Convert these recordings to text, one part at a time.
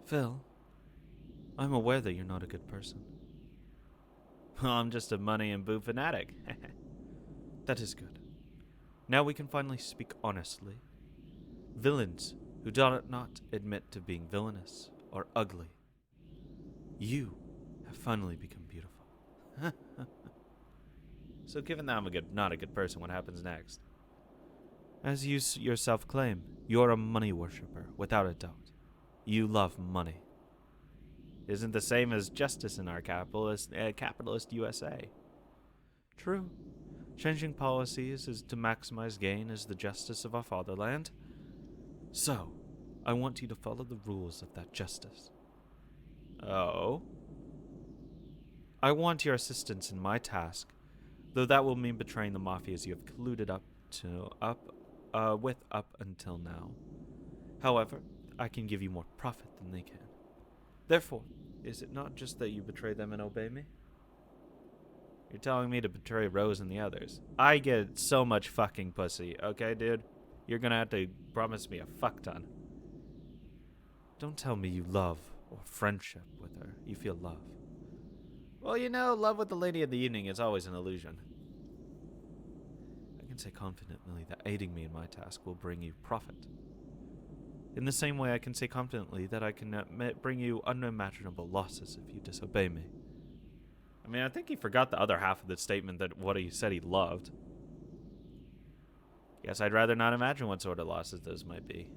Phil, I'm aware that you're not a good person. I'm just a money and boob fanatic. That is good. Now we can finally speak honestly. Villains who do not admit to being villainous are ugly. You have finally become beautiful. So given that I'm not a good person, what happens next? As you yourself claim, you're a money worshipper, without a doubt. You love money. Isn't the same as justice in our capitalist USA. True. Changing policies is to maximize gain as the justice of our fatherland. So, I want you to follow the rules of that justice. Oh? I want your assistance in my task, though that will mean betraying the mafias you have colluded with up until now. However, I can give you more profit than they can. Therefore, is it not just that you betray them and obey me? You're telling me to betray Rose and the others. I get so much fucking pussy, okay, dude? You're gonna have to promise me a fuck ton. Don't tell me you love or friendship with her. You feel love. Well, love with the lady of the evening is always an illusion. I can say confidently that aiding me in my task will bring you profit. In the same way, I can say confidently that I can bring you unimaginable losses if you disobey me. I mean, I think he forgot the other half of the statement that what he said he loved. Guess I'd rather not imagine what sort of losses those might be.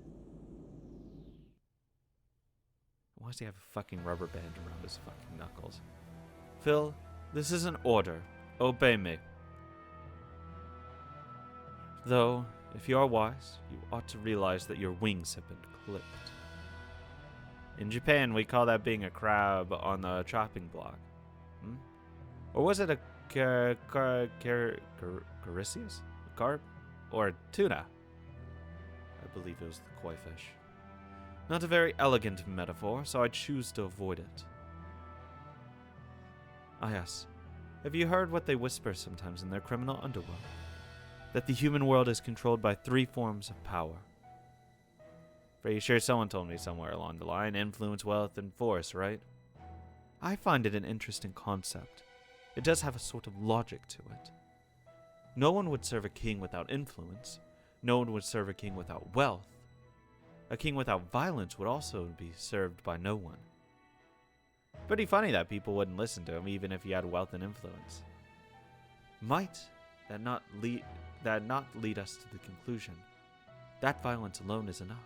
Why does he have a fucking rubber band around his fucking knuckles? Phil, this is an order. Obey me. Though, if you are wise, you ought to realize that your wings have been clipped. In Japan, we call that being a crab on the chopping block. Or was it a Caricius? Carp? Or tuna? I believe it was the koi fish. Not a very elegant metaphor, so I choose to avoid it. Ah yes, have you heard what they whisper sometimes in their criminal underworld? That the human world is controlled by 3 forms of power. Pretty sure someone told me somewhere along the line, influence, wealth, and force, right? I find it an interesting concept. It does have a sort of logic to it. No one would serve a king without influence. No one would serve a king without wealth. A king without violence would also be served by no one. Pretty funny that people wouldn't listen to him even if he had wealth and influence. Might that not lead us to the conclusion that violence alone is enough?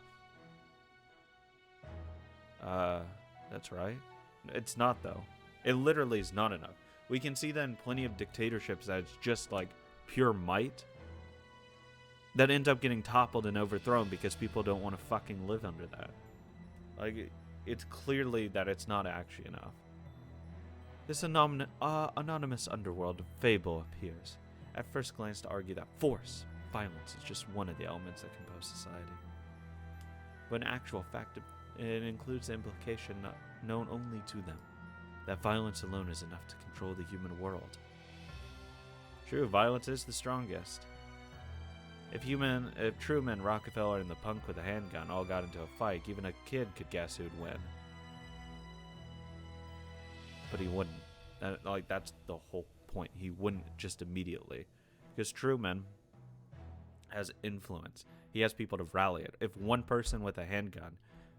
That's right. It's not, though. It literally is not enough. We can see that in plenty of dictatorships that it's just like pure might that end up getting toppled and overthrown because people don't want to fucking live under that. Like, it's clearly that it's not actually enough. This anonymous underworld of fable appears, at first glance, to argue that force, violence, is just one of the elements that compose society. But in actual fact, it includes the implication known only to them, that violence alone is enough to control the human world. True, violence is the strongest. If Truman, Rockefeller, and the punk with a handgun all got into a fight, even a kid could guess who'd win. But he wouldn't. That's the whole point. He wouldn't just immediately. Because Truman has influence. He has people to rally it. If one person with a handgun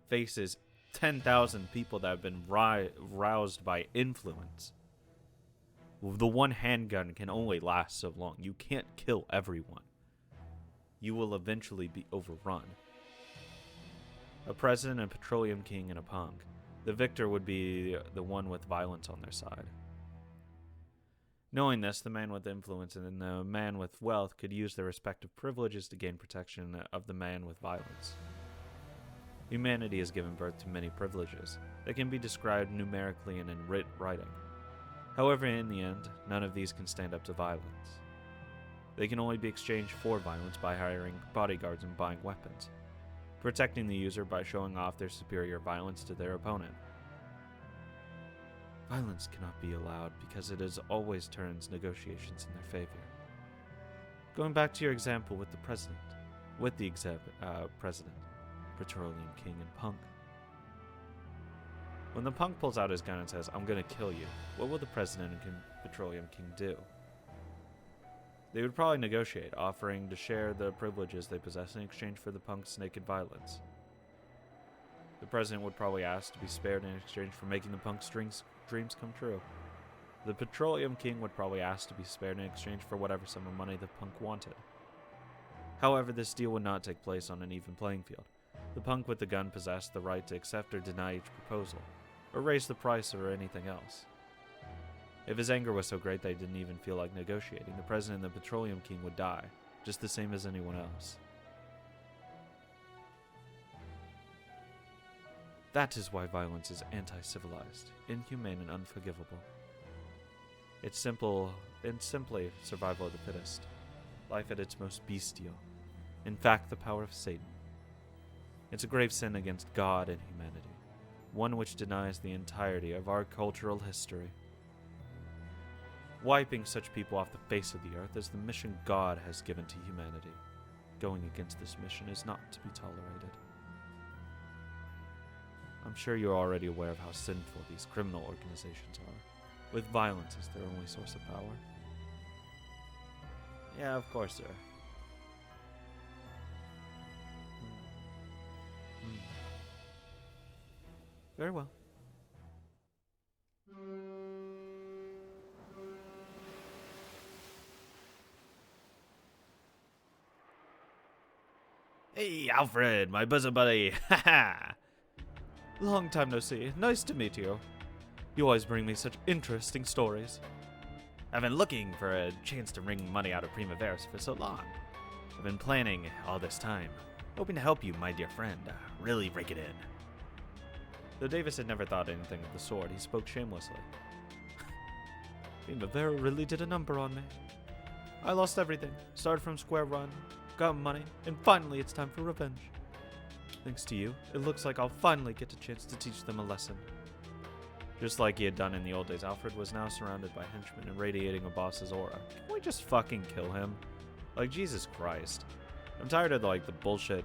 faces 10,000 people that have been roused by influence, the one handgun can only last so long. You can't kill everyone. You will eventually be overrun. A president, a petroleum king, and a punk. The victor would be the one with violence on their side. Knowing this, the man with influence and the man with wealth could use their respective privileges to gain protection of the man with violence. Humanity has given birth to many privileges that can be described numerically and in writing. However, in the end, none of these can stand up to violence. They can only be exchanged for violence by hiring bodyguards and buying weapons, protecting the user by showing off their superior violence to their opponent. Violence cannot be allowed because it always turns negotiations in their favor. Going back to your example with the president, petroleum king, and punk. When the punk pulls out his gun and says, "I'm gonna kill you," what will the President and Petroleum King do? They would probably negotiate, offering to share the privileges they possess in exchange for the punk's naked violence. The President would probably ask to be spared in exchange for making the punk's dreams come true. The Petroleum King would probably ask to be spared in exchange for whatever sum of money the punk wanted. However, this deal would not take place on an even playing field. The punk with the gun possessed the right to accept or deny each proposal, or raise the price or anything else. If his anger was so great that he didn't even feel like negotiating, the President and the Petroleum King would die, just the same as anyone else. That is why violence is anti-civilized, inhumane, and unforgivable. It's simply survival of the fittest, life at its most bestial, in fact the power of Satan. It's a grave sin against God and humanity, one which denies the entirety of our cultural history. Wiping such people off the face of the earth is the mission God has given to humanity. Going against this mission is not to be tolerated. I'm sure you're already aware of how sinful these criminal organizations are, with violence as their only source of power. Yeah, of course, sir. Very well. Hey, Alfred, my bosom buddy. Ha! Long time no see. Nice to meet you. You always bring me such interesting stories. I've been looking for a chance to wring money out of Primaveras for so long. I've been planning all this time, hoping to help you, my dear friend, really rake it in. Though Davis had never thought anything of the sort, he spoke shamelessly. Primavera really did a number on me. I lost everything, started from square one, got money, and finally it's time for revenge. Thanks to you, it looks like I'll finally get a chance to teach them a lesson. Just like he had done in the old days, Alfred was now surrounded by henchmen and radiating a boss's aura. Can we just fucking kill him? Like, Jesus Christ. I'm tired of, like, the bullshit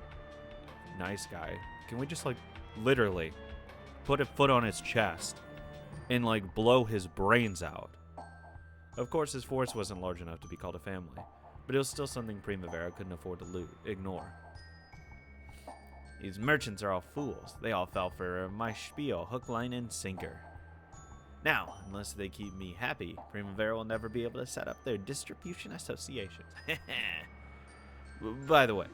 nice guy. Can we just, like, literally put a foot on his chest and, like, blow his brains out? Of course, his force wasn't large enough to be called a family, but it was still something Primavera couldn't afford to ignore. These merchants are all fools. They all fell for my spiel, hook, line, and sinker. Now, unless they keep me happy, Primavera will never be able to set up their distribution associations. By the way,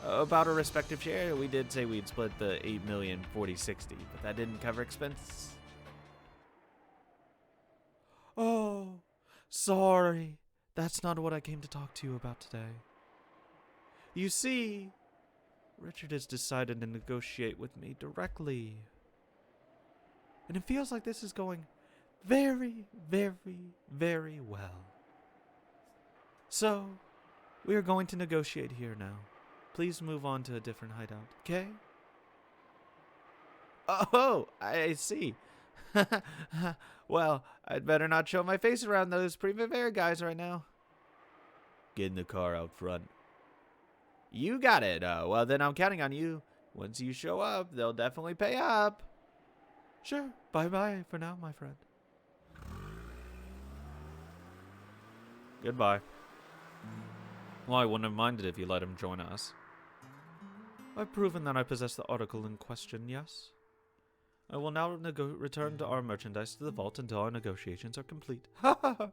about our respective share, we did say we'd split the 8,040,60, but that didn't cover expenses. Oh, sorry. That's not what I came to talk to you about today. You see, Richard has decided to negotiate with me directly. And it feels like this is going very, very, very well. So, we are going to negotiate here now. Please move on to a different hideout, okay? Oh, I see. Well, I'd better not show my face around those Primavera guys right now. Get in the car out front. You got it. Well, then I'm counting on you. Once you show up, they'll definitely pay up. Sure. Bye-bye for now, my friend. Goodbye. Well, I wouldn't have minded if you let him join us. I've proven that I possess the article in question, yes? I will now return to our merchandise to the vault until our negotiations are complete. Ha ha ha!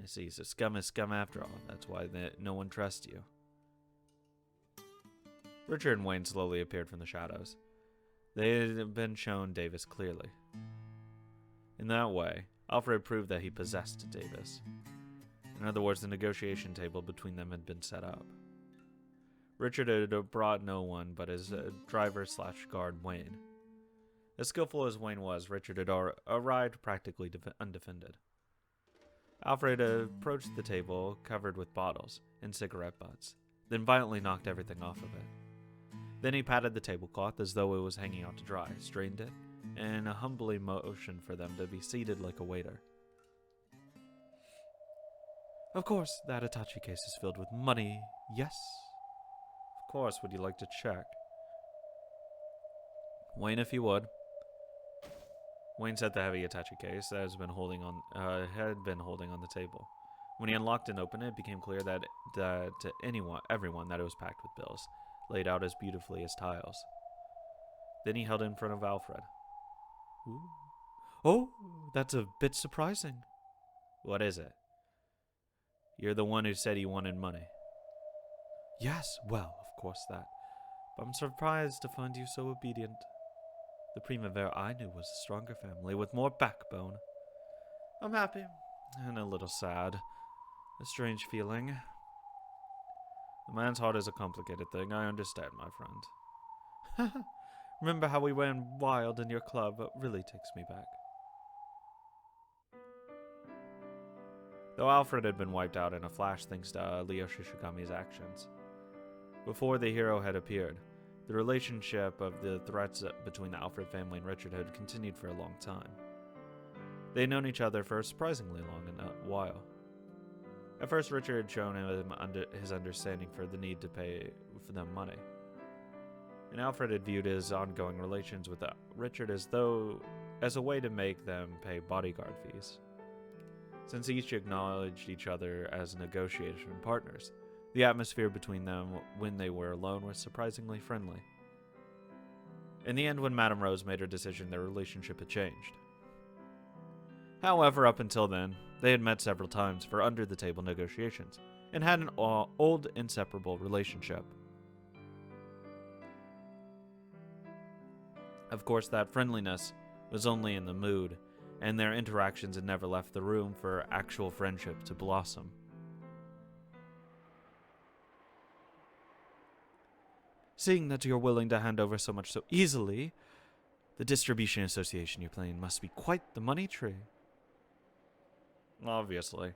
I see, so scum is scum after all. That's why no one trusts you. Richard and Wayne slowly appeared from the shadows. They had been shown Davis clearly. In that way, Alfred proved that he possessed Davis. In other words, the negotiation table between them had been set up. Richard had brought no one but his driver/guard, Wayne. As skillful as Wayne was, Richard had arrived practically undefended. Alfred approached the table covered with bottles and cigarette butts, then violently knocked everything off of it. Then he patted the tablecloth as though it was hanging out to dry, straightened it, and humbly motioned for them to be seated like a waiter. Of course, that Hitachi case is filled with money, yes? Of course, would you like to check? Wayne, if you would. Wayne set the heavy attache case that had been holding on the table. When he unlocked and opened it, it became clear that to everyone, that it was packed with bills, laid out as beautifully as tiles. Then he held it in front of Alfred. Ooh. Oh, that's a bit surprising. What is it? You're the one who said you wanted money. Yes, well, of course that. But I'm surprised to find you so obedient. The Primavera I knew was a stronger family with more backbone. I'm happy and a little sad. A strange feeling. A man's heart is a complicated thing, I understand, my friend. Remember how we ran wild in your club? It really takes me back. Though Alfred had been wiped out in a flash thanks to Leo Shishigami's actions. Before the hero had appeared, the relationship of the threats between the Alfred family and Richard had continued for a long time. They had known each other for a surprisingly long while. At first, Richard had shown him his understanding for the need to pay for them money. And Alfred had viewed his ongoing relations with Richard as a way to make them pay bodyguard fees. Since each acknowledged each other as negotiation partners, the atmosphere between them when they were alone was surprisingly friendly. In the end, when Madame Rose made her decision, their relationship had changed. However, up until then, they had met several times for under-the-table negotiations, and had an old, inseparable relationship. Of course, that friendliness was only in the mood, and their interactions had never left the room for actual friendship to blossom. Seeing that you're willing to hand over so much so easily, the distribution association you're playing must be quite the money tree. Obviously.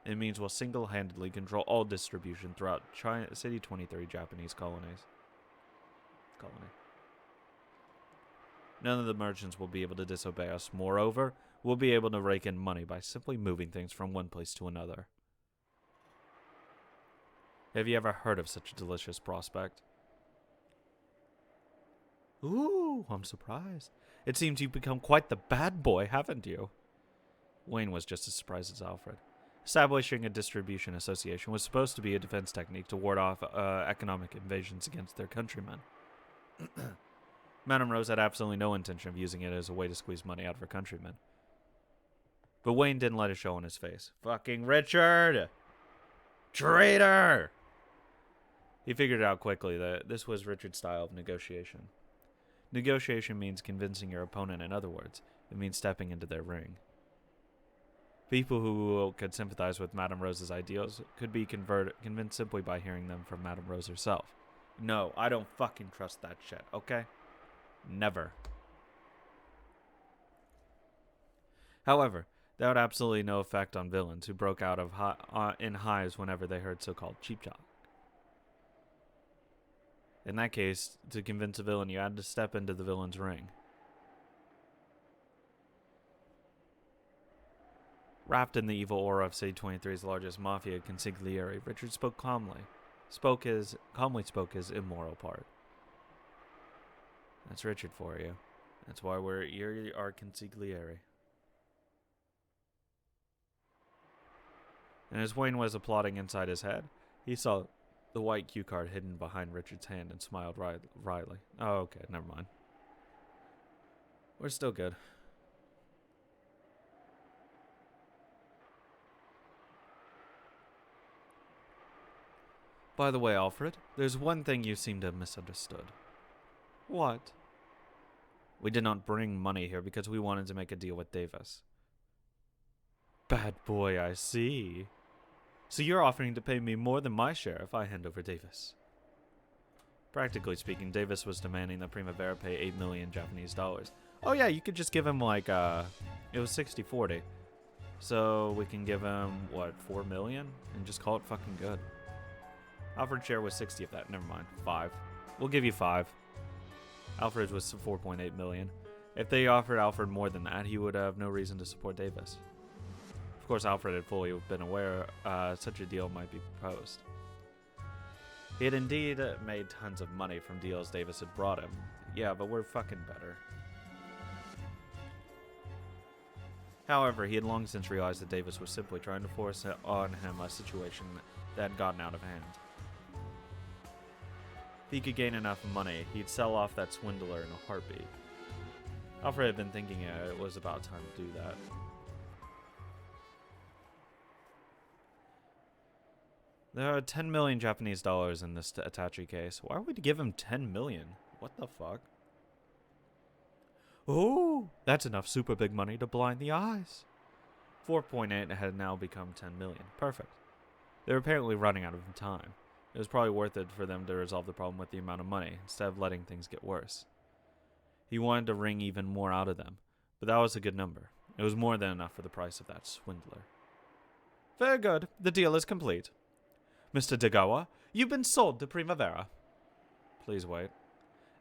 It means we'll single-handedly control all distribution throughout City 23 Japanese colony. None of the merchants will be able to disobey us. Moreover, we'll be able to rake in money by simply moving things from one place to another. Have you ever heard of such a delicious prospect? Ooh, I'm surprised. It seems you've become quite the bad boy, haven't you? Wayne was just as surprised as Alfred. Establishing a distribution association was supposed to be a defense technique to ward off economic invasions against their countrymen. Madame Rose had absolutely no intention of using it as a way to squeeze money out of her countrymen. But Wayne didn't let it show on his face. Fucking Richard! Traitor! He figured out quickly that this was Richard's style of negotiation. Negotiation means convincing your opponent, in other words. It means stepping into their ring. People who could sympathize with Madame Rose's ideals could be convinced simply by hearing them from Madame Rose herself. No, I don't fucking trust that shit, okay? Never. However, that had absolutely no effect on villains who broke out of in hives whenever they heard so-called cheap talk. In that case, to convince a villain, you had to step into the villain's ring. Wrapped in the evil aura of City 23's largest mafia consigliere, Richard calmly spoke his immoral part. That's Richard for you. That's why you're our consigliere. And as Wayne was applauding inside his head, he saw the white cue card hidden behind Richard's hand and smiled wryly. Oh, okay, never mind. We're still good. By the way, Alfred, there's one thing you seem to have misunderstood. What? We did not bring money here because we wanted to make a deal with Davis. Bad boy, I see. So you're offering to pay me more than my share if I hand over Davis. Practically speaking, Davis was demanding that Primavera pay 8 million Japanese dollars. Oh yeah, you could just give him like, it was 60-40. So we can give him, what, 4 million? And just call it fucking good. Alfred's share was 60 of that, never mind, 5. We'll give you 5. Alfred's was 4.8 million. If they offered Alfred more than that, he would have no reason to support Davis. Of course, Alfred had fully been aware such a deal might be proposed. He had indeed made tons of money from deals Davis had brought him. Yeah, but we're fucking better. However, he had long since realized that Davis was simply trying to force on him a situation that had gotten out of hand. If he could gain enough money, he'd sell off that swindler in a heartbeat. Alfred had been thinking it was about time to do that. There are 10 million Japanese dollars in this Itachi case. Why would we give him 10 million? What the fuck? Oh, that's enough super big money to blind the eyes. 4.8 had now become 10 million. Perfect. They were apparently running out of time. It was probably worth it for them to resolve the problem with the amount of money, instead of letting things get worse. He wanted to wring even more out of them, but that was a good number. It was more than enough for the price of that swindler. Very good. The deal is complete. Mr. Degawa, you've been sold to Primavera. Please wait.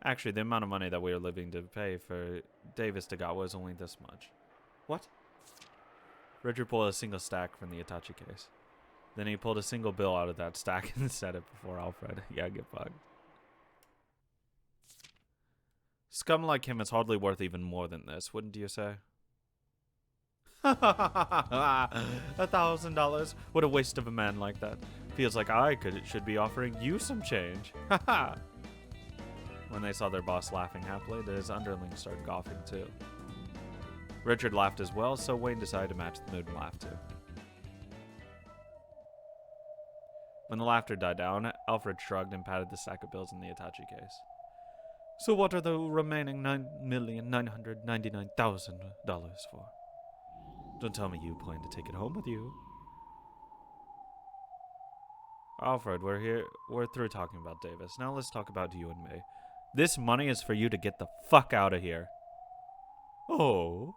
Actually, the amount of money that we are living to pay for Davis Degawa is only this much. What? Richard pulled a single stack from the Itachi case. Then he pulled a single bill out of that stack and set it before Alfred. Yeah, get fucked. Scum like him is hardly worth even more than this, wouldn't you say? $1,000? What a waste of a man like that. Feels like should be offering you some change. When they saw their boss laughing happily, his underlings started coughing too. Richard laughed as well, so Wayne decided to match the mood and laugh too. When the laughter died down, Alfred shrugged and patted the stack of bills in the Itachi case. So what are the remaining $9,999,000 for? Don't tell me you plan to take it home with you. Alfred, we're through talking about Davis. Now let's talk about you and me. This money is for you to get the fuck out of here. Oh.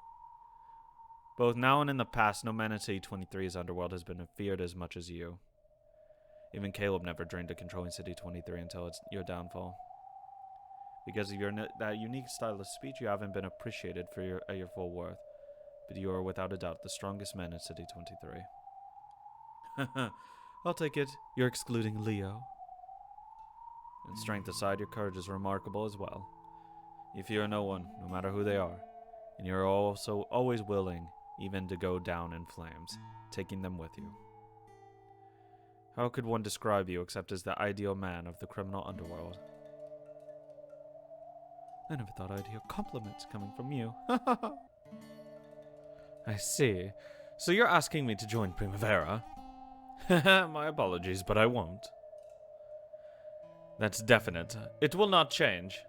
Both now and in the past, no man in City 23's underworld has been feared as much as you. Even Caleb never dreamed of controlling City 23 until your downfall. Because of that unique style of speech, you haven't been appreciated for your full worth. But you are without a doubt the strongest man in City 23. I'll take it. You're excluding Leo. And strength aside, your courage is remarkable as well. You fear no one, no matter who they are. And you're also always willing, even to go down in flames, taking them with you. How could one describe you except as the ideal man of the criminal underworld? I never thought I'd hear compliments coming from you. I see. So you're asking me to join Primavera? My apologies, but I won't. That's definite. It will not change.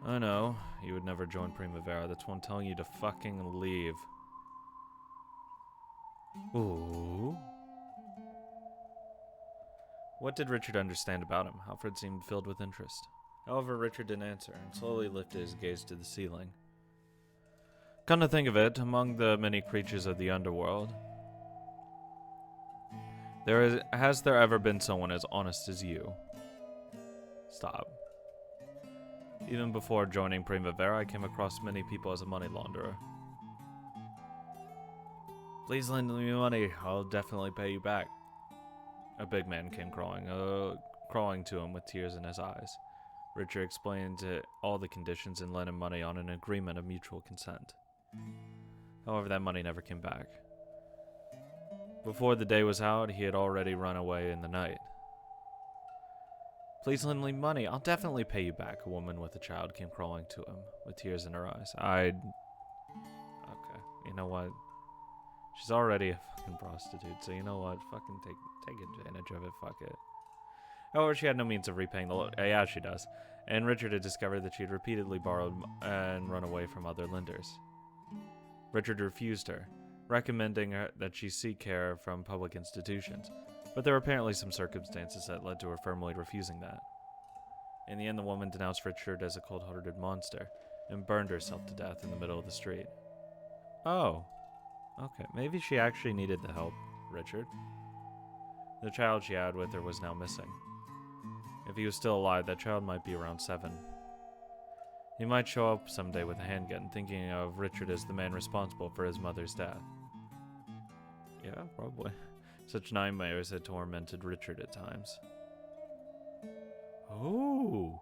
I know. You would never join Primavera. That's why I'm telling you to fucking leave. Ooh. What did Richard understand about him? Alfred seemed filled with interest. However, Richard didn't answer and slowly lifted his gaze to the ceiling. Come to think of it, among the many creatures of the underworld, has there ever been someone as honest as you? Stop. Even before joining Primavera, I came across many people as a money launderer. Please lend me money, I'll definitely pay you back. A big man came crawling to him with tears in his eyes. Richard explained all the conditions and lent him money on an agreement of mutual consent. However, that money never came back. Before the day was out, he had already run away in the night. Please lend me money, I'll definitely pay you back. A woman with a child came crawling to him with tears in her eyes. Okay, you know what? She's already a fucking prostitute, so you know what? Fucking take advantage of it, fuck it. However, she had no means of repaying the loan. Yeah, she does. And Richard had discovered that she had repeatedly borrowed and run away from other lenders. Richard refused her, recommending that she seek care from public institutions. But there were apparently some circumstances that led to her firmly refusing that. In the end, the woman denounced Richard as a cold-hearted monster and burned herself to death in the middle of the street. Oh. Okay, maybe she actually needed the help, Richard. The child she had with her was now missing. If he was still alive, that child might be around 7. He might show up someday with a handgun, thinking of Richard as the man responsible for his mother's death. Yeah, probably. Such nightmares had tormented Richard at times. Oh!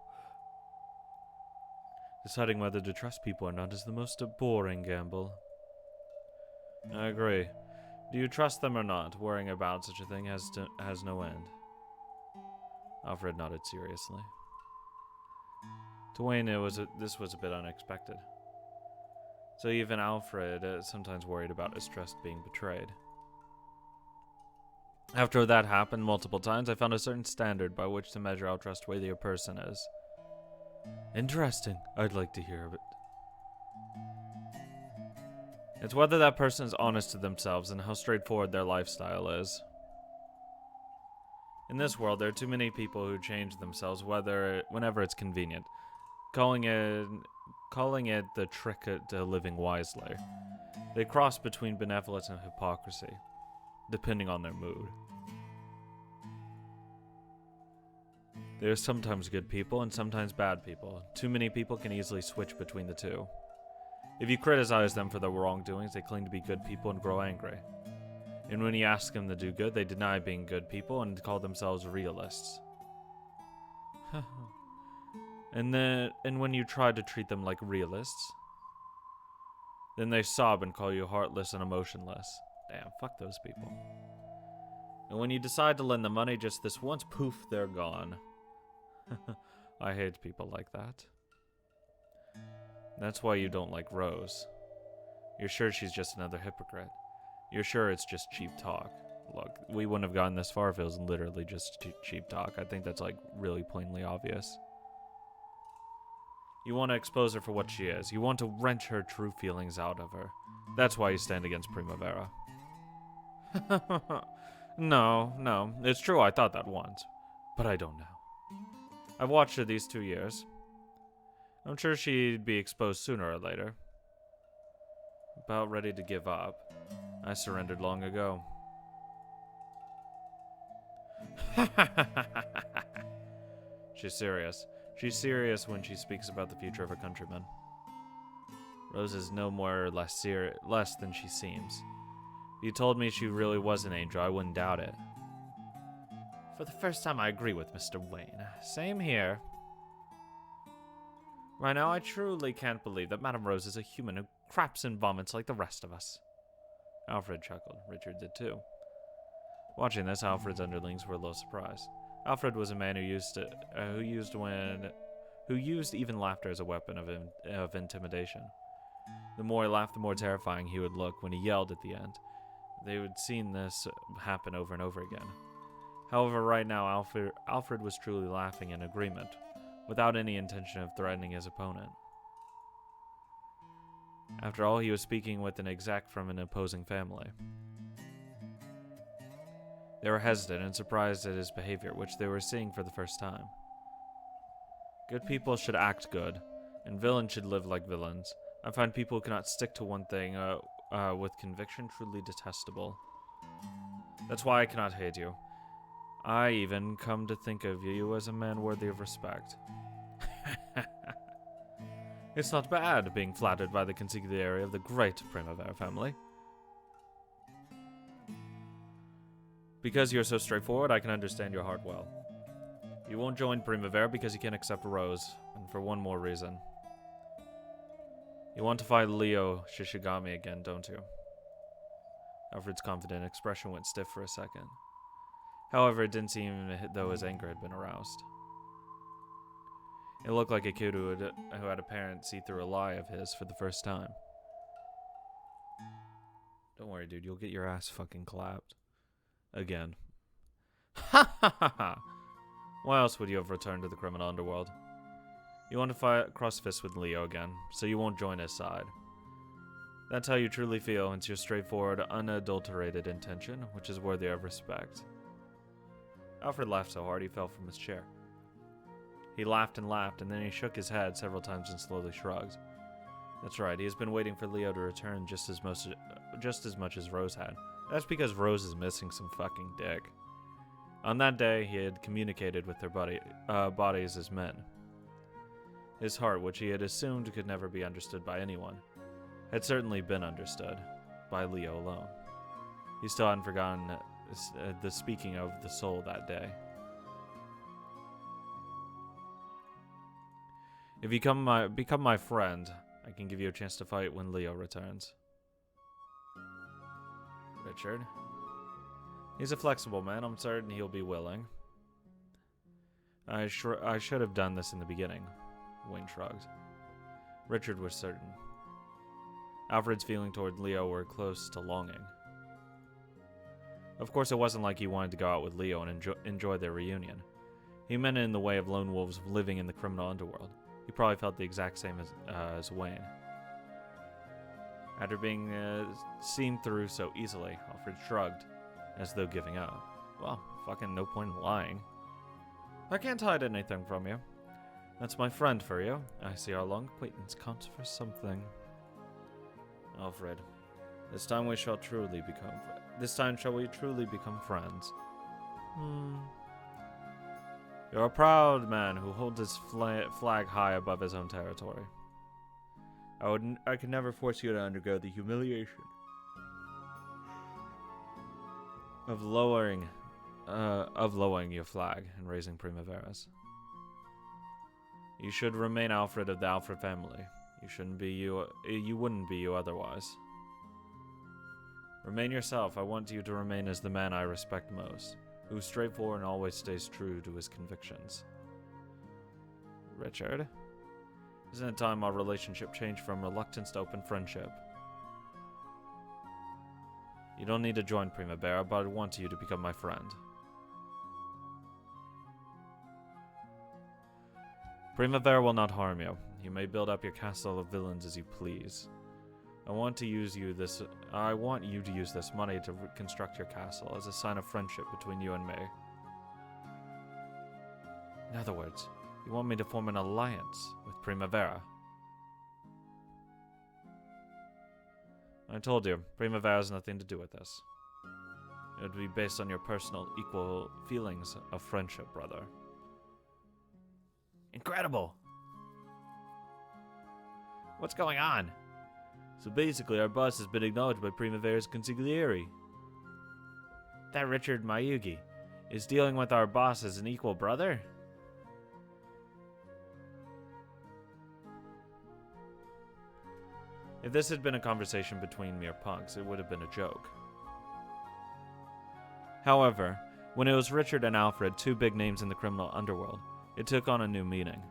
Deciding whether to trust people or not is the most boring gamble. I agree. Do you trust them or not? Worrying about such a thing has no end. Alfred nodded seriously. To Wayne, this was a bit unexpected. So even Alfred sometimes worried about his trust being betrayed. After that happened multiple times, I found a certain standard by which to measure how trustworthy a person is. Interesting. I'd like to hear of it. It's whether that person is honest to themselves and how straightforward their lifestyle is. In this world, there are too many people who change themselves whenever it's convenient, calling it the trick to living wisely. They cross between benevolence and hypocrisy, depending on their mood. There are sometimes good people and sometimes bad people. Too many people can easily switch between the two. If you criticize them for their wrongdoings, they claim to be good people and grow angry. And when you ask them to do good, they deny being good people and call themselves realists. And when you try to treat them like realists, then they sob and call you heartless and emotionless. Damn, fuck those people. And when you decide to lend them money just this once, poof, they're gone. I hate people like that. That's why you don't like Rose. You're sure she's just another hypocrite. You're sure it's just cheap talk. Look, we wouldn't have gotten this far if it was literally just cheap talk. I think that's, like, really plainly obvious. You want to expose her for what she is. You want to wrench her true feelings out of her. That's why you stand against Primavera. No. It's true I thought that once. But I don't now. I've watched her these 2 years. I'm sure she'd be exposed sooner or later. About ready to give up. I surrendered long ago. She's serious. She's serious when she speaks about the future of her countrymen. Rose is no more or less than she seems. If you told me she really was an angel, I wouldn't doubt it. For the first time, I agree with Mr. Wayne. Same here. Right now, I truly can't believe that Madame Rose is a human who craps and vomits like the rest of us. Alfred chuckled. Richard did too. Watching this, Alfred's underlings were a little surprised. Alfred was a man who used even laughter as a weapon of intimidation. The more he laughed, the more terrifying he would look when he yelled at the end. They had seen this happen over and over again. However, right now, Alfred was truly laughing in agreement, without any intention of threatening his opponent. After all, he was speaking with an exec from an opposing family. They were hesitant and surprised at his behavior, which they were seeing for the first time. Good people should act good, and villains should live like villains. I find people who cannot stick to one thing with conviction truly detestable. That's why I cannot hate you. I even come to think of you as a man worthy of respect. It's not bad being flattered by the consigliere of the great Primavera family. Because you're so straightforward, I can understand your heart well. You won't join Primavera because you can't accept Rose, and for one more reason. You want to fight Leo Shishigami again, don't you? Alfred's confident expression went stiff for a second. However, it didn't seem though his anger had been aroused. It looked like a kid who had a parent see through a lie of his for the first time. Don't worry, dude, you'll get your ass fucking clapped. Again. Ha ha ha ha! Why else would you have returned to the criminal underworld? You want to fight cross fists with Leo again, so you won't join his side. That's how you truly feel. It's your straightforward, unadulterated intention, which is worthy of respect. Alfred laughed so hard he fell from his chair. He laughed, and then he shook his head several times and slowly shrugged. That's right, he has been waiting for Leo to return just as much as Rose had. That's because Rose is missing some fucking dick. On that day, he had communicated with their bodies as men. His heart, which he had assumed could never be understood by anyone, had certainly been understood by Leo alone. He still hadn't forgotten the speaking of the soul that day. If you become my friend, I can give you a chance to fight when Leo returns. Richard. He's a flexible man. I'm certain he'll be willing. I should have done this in the beginning. Wayne shrugged. Richard was certain. Alfred's feelings toward Leo were close to longing. Of course, it wasn't like he wanted to go out with Leo and enjoy their reunion. He meant it in the way of lone wolves living in the criminal underworld. He probably felt the exact same as Wayne. After being seen through so easily, Alfred shrugged, as though giving up. Well, fucking no point in lying. I can't hide anything from you. That's my friend for you. I see our long acquaintance counts for something. Alfred, this time shall we truly become friends? You're a proud man who holds his flag high above his own territory. I could never force you to undergo the humiliation of lowering your flag and raising Primaveras. You should remain Alfred of the Alfred family. You wouldn't be you otherwise. Remain yourself. I want you to remain as the man I respect most, who's straightforward and always stays true to his convictions. Richard? Isn't it time our relationship changed from reluctance to open friendship? You don't need to join Primavera, but I want you to become my friend. Primavera will not harm you. You may build up your castle of villains as you please. I want you to use this money to reconstruct your castle as a sign of friendship between you and me. In other words, you want me to form an alliance with Primavera. I told you, Primavera has nothing to do with this. It would be based on your personal, equal feelings of friendship, brother. Incredible! What's going on? So basically, our boss has been acknowledged by Primavera's consigliere. That Richard Mayugi is dealing with our boss as an equal brother? If this had been a conversation between mere punks, it would have been a joke. However, when it was Richard and Alfred, two big names in the criminal underworld, it took on a new meaning.